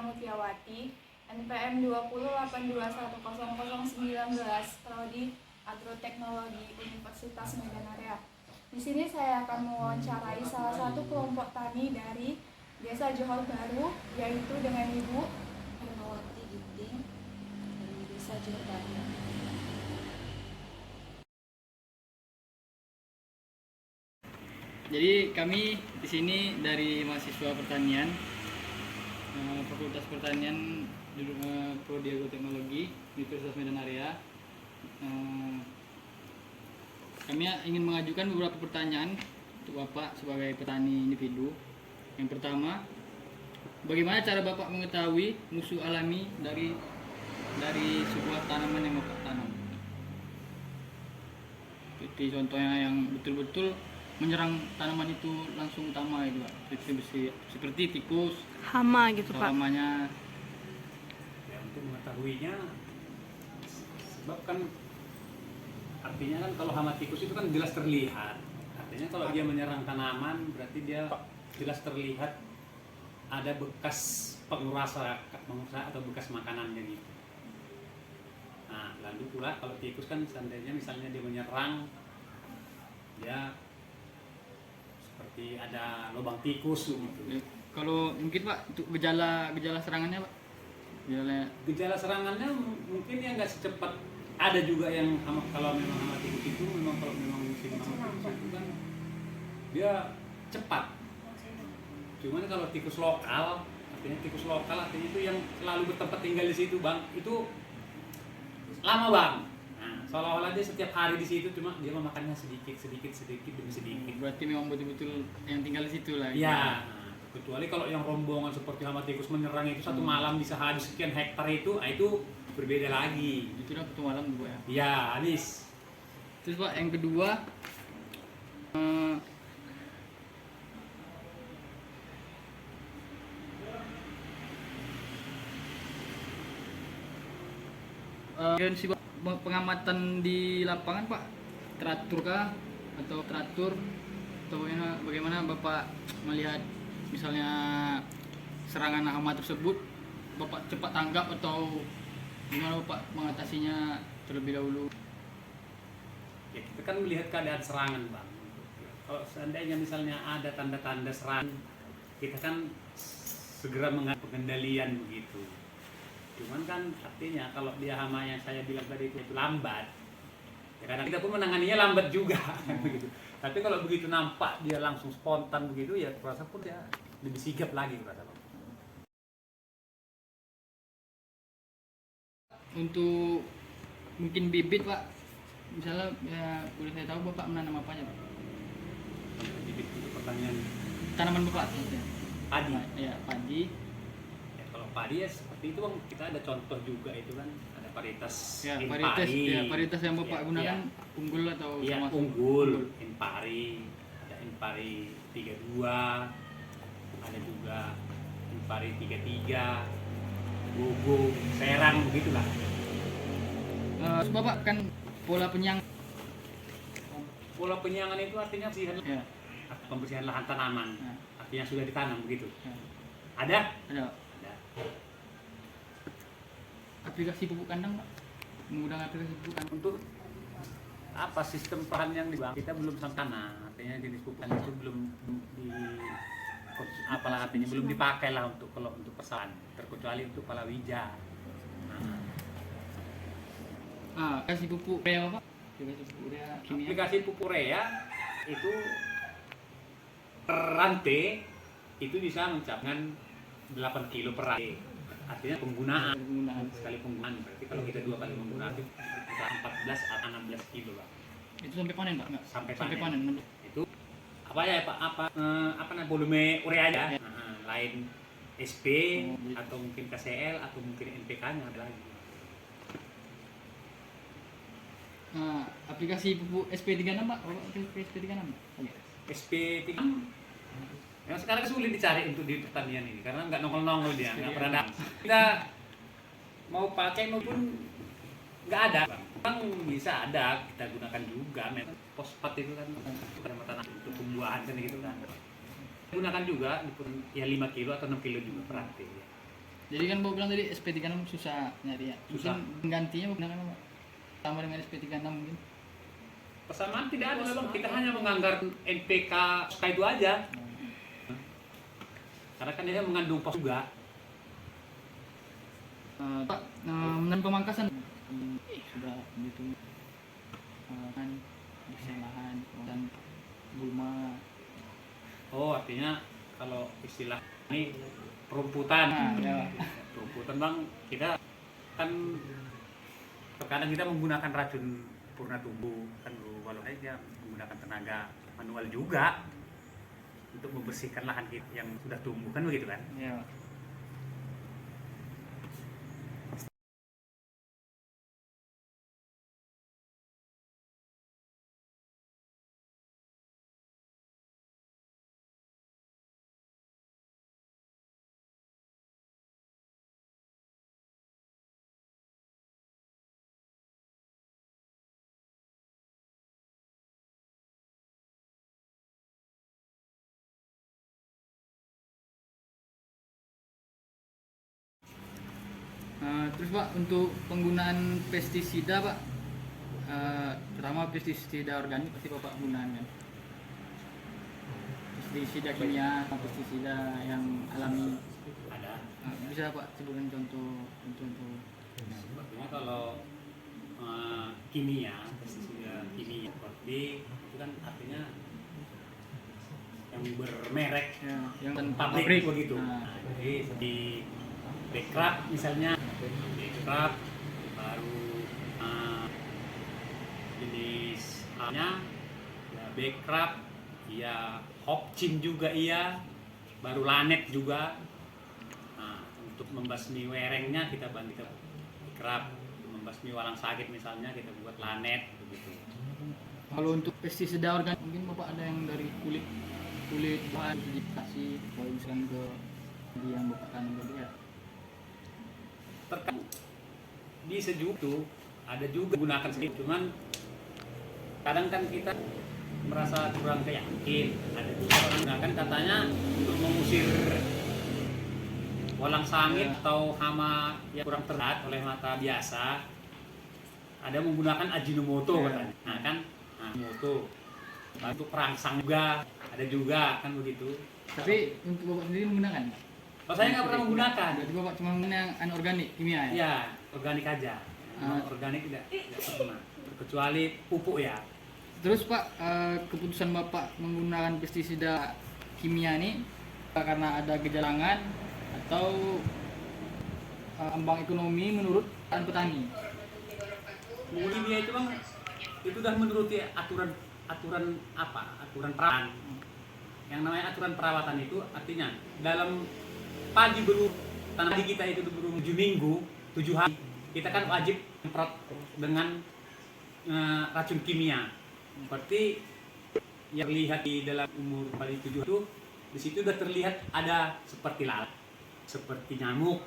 Mutiawati, NPM 2082100019, Prodi Agroteknologi Universitas Medan Area. Di sini saya akan mewawancarai salah satu kelompok tani dari Desa Johor Baru, yaitu dengan Ibu Hermawati Ginting dari Desa Johor Baru. Jadi kami di sini dari mahasiswa pertanian, Fakultas Pertanian, Prodi Agroteknologi Universitas Medan Area. Kami ingin mengajukan beberapa pertanyaan untuk Bapak sebagai petani individu. Yang pertama, bagaimana cara Bapak mengetahui musuh alami dari sebuah tanaman yang Bapak tanam? Seperti contohnya yang betul-betul menyerang tanaman itu langsung utama itu, Pak. Seperti tikus, hama gitu, Pak. Hamanya. Ya, untuk mengetahuinya, sebab kan artinya kan kalau hama tikus itu kan jelas terlihat. Artinya kalau dia menyerang tanaman berarti dia jelas terlihat ada bekas penguasa atau bekas makanannya gitu. Nah, lalu pula kalau tikus kan seandainya misalnya dia menyerang, dia seperti ada lubang tikus gitu. Kalau mungkin Pak, untuk gejala serangannya Pak? Gejala serangannya mungkin yang nggak secepat, ada juga yang kalau memang hama tikus itu kalau memang musim hama tikus itu kan dia cepat. Cuman kalau tikus lokal artinya itu yang selalu bertempat tinggal di situ, Bang, itu lama, Bang. Nah, seolah-olah dia setiap hari di situ, cuma dia memakannya sedikit demi sedikit. Berarti memang betul-betul yang tinggal di situ lah. Iya. Nah, kecuali kalau yang rombongan seperti hama tikus menyerang itu satu malam bisa habis sekian hektar itu berbeda lagi. Itu udah satu malam Bu ya. Iya, Anis. Terus Pak, yang kedua, pengamatan di lapangan Pak, teratur kah atau bagaimana Bapak melihat misalnya serangan hama tersebut, Bapak cepat tanggap atau gimana Bapak mengatasinya terlebih dahulu? Ya, kita kan melihat keadaan serangan, Bang. Kalau seandainya misalnya ada tanda-tanda serangan, kita kan segera mengambil pengendalian begitu. Cuman kan artinya kalau dia hama yang saya bilang tadi itu lambat, ya kadang kita pun menanganinya lambat juga begitu. Tapi kalau begitu nampak dia langsung spontan begitu, ya kurasa pun dia lebih sigap lagi kurasa. Untuk mungkin bibit Pak, misalnya ya boleh saya tahu Bapak menanam apa aja Pak? Bibit untuk pertanian Tanaman Bapak? padi. Ya, padi. Ya, kalau padi ya seperti itu, Bang, kita ada contoh juga itu kan, ada varietas Ya, Impari. varietas yang Bapak Ya, gunakan unggul atau ya, termasuk unggul, Impari, ada Impari 32, ada juga Impari 33, Gogo, Serang begitulah. Terus Bapak kan pola Pola penyiangan itu artinya ya. pembersihan lahan tanaman, Ya. artinya sudah ditanam begitu. Ya. Ada? Ada Ada. aplikasi pupuk kandang Pak? Menggunakan aplikasi pupuk kandang Untuk apa sistem bahan yang dibangun kita belum sana, artinya jenis pupuk itu belum artinya belum dipakai lah untuk persawahan, terkecuali untuk palawija. aplikasi pupuk urea Bapak? Aplikasi pupuk urea kimia. Aplikasi pupuk urea itu per rantai itu bisa mencapai 8 kilo per rantai. Artinya penggunaan sekali penggunaan, berarti kalau kita 2 kali menggunakan itu bisa 14 atau 16 kilo, Pak. Itu sampai panen Pak? Enggak? Sampai panen. Itu apa ya Pak? Apa namanya, volume urea aja. Ya. Lain SP atau mungkin KCL atau mungkin NPK-nya ada lagi. Aplikasi pupuk SP36 Pak? SP36 Pak? SP3 yang sekarang sulit dicari untuk di pertanian ini karena nggak nongol-nongol dia, nggak pernah ada. Kita mau pakai maupun nggak ada, Bang, bisa ada kita gunakan juga. Memang fosfat itu kan untuk tanah untuk pembuahan kan gitu kan. Gunakan juga ya 5 kilo atau 6 kilo juga per rantai. Jadi kan Bapak bilang tadi SP36 susah nyari ya. Susah. Mungkin penggantinya menggunakan apa? Sama dengan SP36 mungkin. Persamaan tidak ada memang, kita hanya menganggarkan NPK SK itu aja. Karena kan dia mengandung pos juga. Pak, mengenai pemangkasan sudah begitu kan bisa lahan dan gulma. Oh, artinya kalau istilah ini perumputan. Nah, ya. Perumputan bang, kita kan terkadang kita menggunakan racun purna tumbuh kan Bu, walau dia menggunakan tenaga manual juga untuk membersihkan lahan kita yang sudah tumbuh kan begitu kan. Ya. Terus Pak, untuk penggunaan pestisida Pak, terutama pestisida organik pasti Bapak gunakan kan? Pestisida kimia, pestisida yang alami. Ada. Bisa Pak sebutkan contoh. Sebetulnya kalau kimia, pestisida kimia seperti itu kan artinya yang bermerek Ya, yang pabrik begitu. Nah, Nah, jadi di Bekraf misalnya, Bekraf baru jenis A-nya ya Bekraf, ya Hopcin juga iya, baru Lanet juga. Nah, untuk membasmi werengnya kita bantu ke Bekraf, untuk membasmi walang sakit misalnya kita buat Lanet begitu. kalau untuk pestisida organik mungkin Bapak ada yang dari kulit bahan dikasih kalau misalkan ke yang Bapak tanam tadi ya. Terkadang di sejuk tuh ada juga gunakan sedikit, cuman kadang kan kita merasa kurang yakin. Ada juga orang gunakan katanya untuk mengusir walang sangit atau hama yang kurang terlihat oleh mata biasa. Ada menggunakan Ajinomoto katanya. Nah kan, Ajinomoto. Untuk perangsang juga ada juga kan begitu. Tapi untuk Bapak sendiri menggunakan? Oh, saya nggak pernah menggunakan. Berarti Bapak cuma menggunakan yang organik kimia ya? Ya, organik aja. Organik tidak pernah. Kecuali pupuk ya. Terus Pak, keputusan Bapak menggunakan pestisida kimia ini karena ada gejalangan atau ambang ekonomi menurut petani? Kimia itu bang, itu sudah menuruti aturan perawatan. Yang namanya aturan perawatan itu artinya dalam pagi tanah padi kita itu baru 7 minggu, 7 hari kita kan wajib semprot dengan racun kimia. Seperti yang terlihat di dalam umur padi 7 itu, di situ sudah terlihat ada seperti lalat, seperti nyamuk,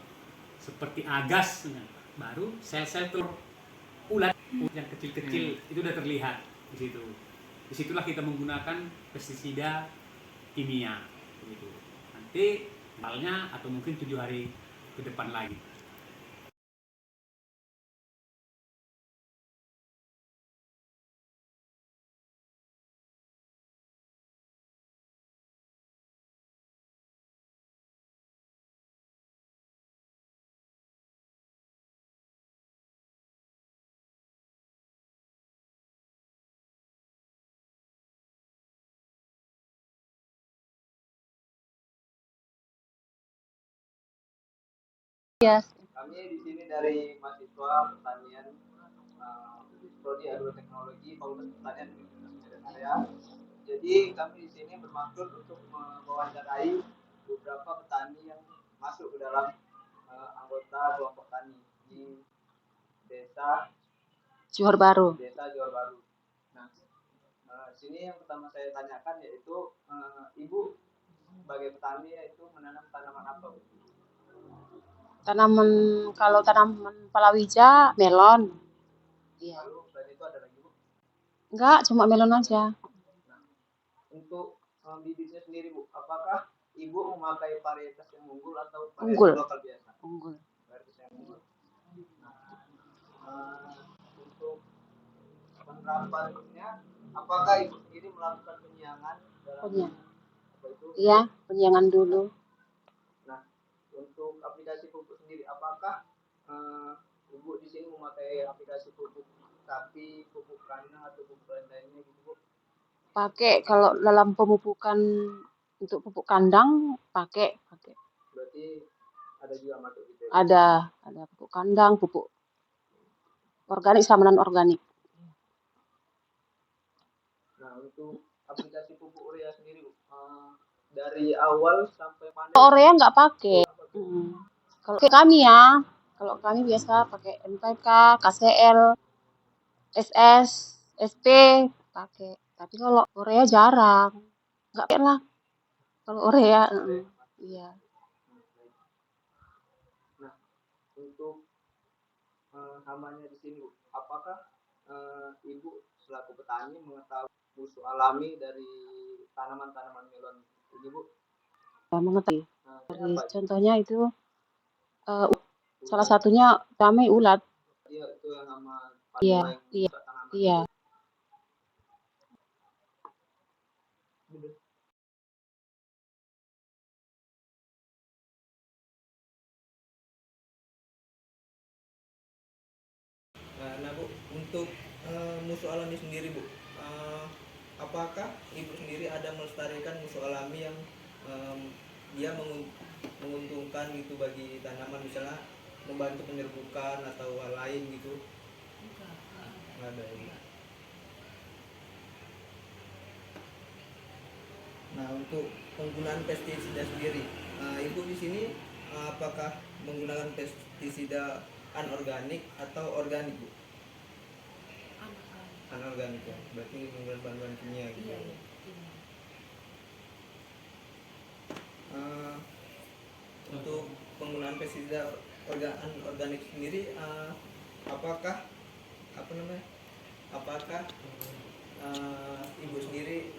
seperti agas, baru sel-sel telur ulat yang kecil-kecil itu sudah terlihat di situ. Disitulah kita menggunakan pestisida kimia, begitu. Nanti malnya atau mungkin 7 hari ke depan lagi. Kami di sini dari mahasiswa pertanian Prodi Agroteknologi Fakultas Pertanian Universitas Medan Area. Jadi kami di sini bermaksud untuk mewawancarai beberapa petani yang masuk ke dalam anggota kelompok tani di desa Johor Baru. Nah, sini yang pertama saya tanyakan yaitu Ibu sebagai petani itu menanam tanaman apa, Bu? Kalau tanaman palawija, melon. Iya. Lalu selain itu ada lagi, Bu? Enggak, cuma melon aja. Nah, untuk bibitnya sendiri, Bu, apakah Ibu memakai varietas yang unggul atau varietas Unggul. lokal biasa? selanjutnya, apakah ibu sendiri melakukan penyiangan dalam Penyiangan. apa itu? Iya, penyiangan dulu. Nah, untuk aplikasi pupuk sendiri, apakah ibu di sini memakai aplikasi pupuk sapi, pupuk kandang atau pupuk lain-lainnya gitu bu? Pakai kalau dalam pemupukan untuk pupuk kandang pakai. Berarti ada juga masuk gitu ya? Ada pupuk kandang, pupuk organik sama non organik. Nah, untuk aplikasi pupuk urea sendiri bu, dari awal sampai panen Kalau urea nggak pakai. apa tuh? Kalau kalau kami biasa pakai NPK, KCL, SS, SP pakai. Tapi kalau urea jarang. Nggak pakai lah kalau urea. Iya. Nah, untuk hamanya di sini bu, apakah ibu selaku petani mengetahui musuh alami dari tanaman-tanaman melon ini bu? Mengetahui. Dari apa? Contohnya itu salah satunya kami ulat. Iya, itu yang hama Iya, paling iya, merusak tanaman. iya. Nah bu, untuk musuh alami sendiri bu, apakah ibu sendiri ada melestarikan musuh alami yang dia menguntungkan gitu bagi tanaman, misalnya membantu penyerbukan atau hal lain gitu? Nggak ada ya. Nah untuk penggunaan pestisida sendiri, ibu di sini apakah menggunakan pestisida anorganik atau organik bu? Anorganik ya, berarti menggunakan bahan-bahan kimia gitu. Untuk penggunaan pestisida organik sendiri, apakah apakah ibu sendiri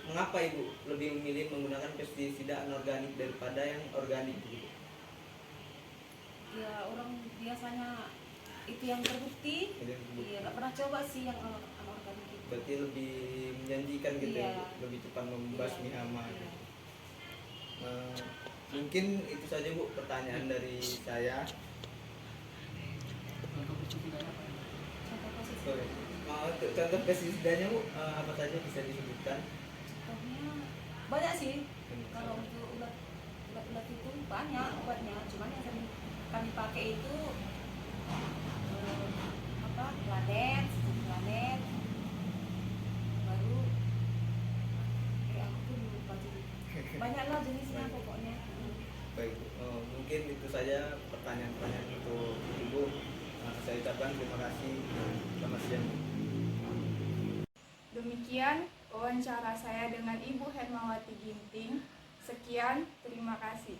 mengapa ibu lebih memilih menggunakan pestisida anorganik daripada yang organik gitu? Ya orang biasanya itu yang terbukti. Iya, nggak pernah coba sih yang anorganik itu. Berarti lebih menjanjikan gitu ya, Iya. lebih cepat membasmi Iya, hama. iya. Mungkin itu saja bu pertanyaan dari saya. Contoh kasus Sorry. Contoh pestisidanya bu, apa saja bisa disebutkan? contohnya banyak sih. Kalau untuk ulat itu banyak obatnya, cuman yang sering kami pakai itu planet, baru aku lupa jadi banyaklah jenisnya pokoknya. Baik, mungkin itu saja pertanyaan-pertanyaan untuk ibu. Saya ucapkan terima kasih. Selamat siang. Demikian wawancara saya dengan Ibu Hermawati Ginting. Sekian, terima kasih.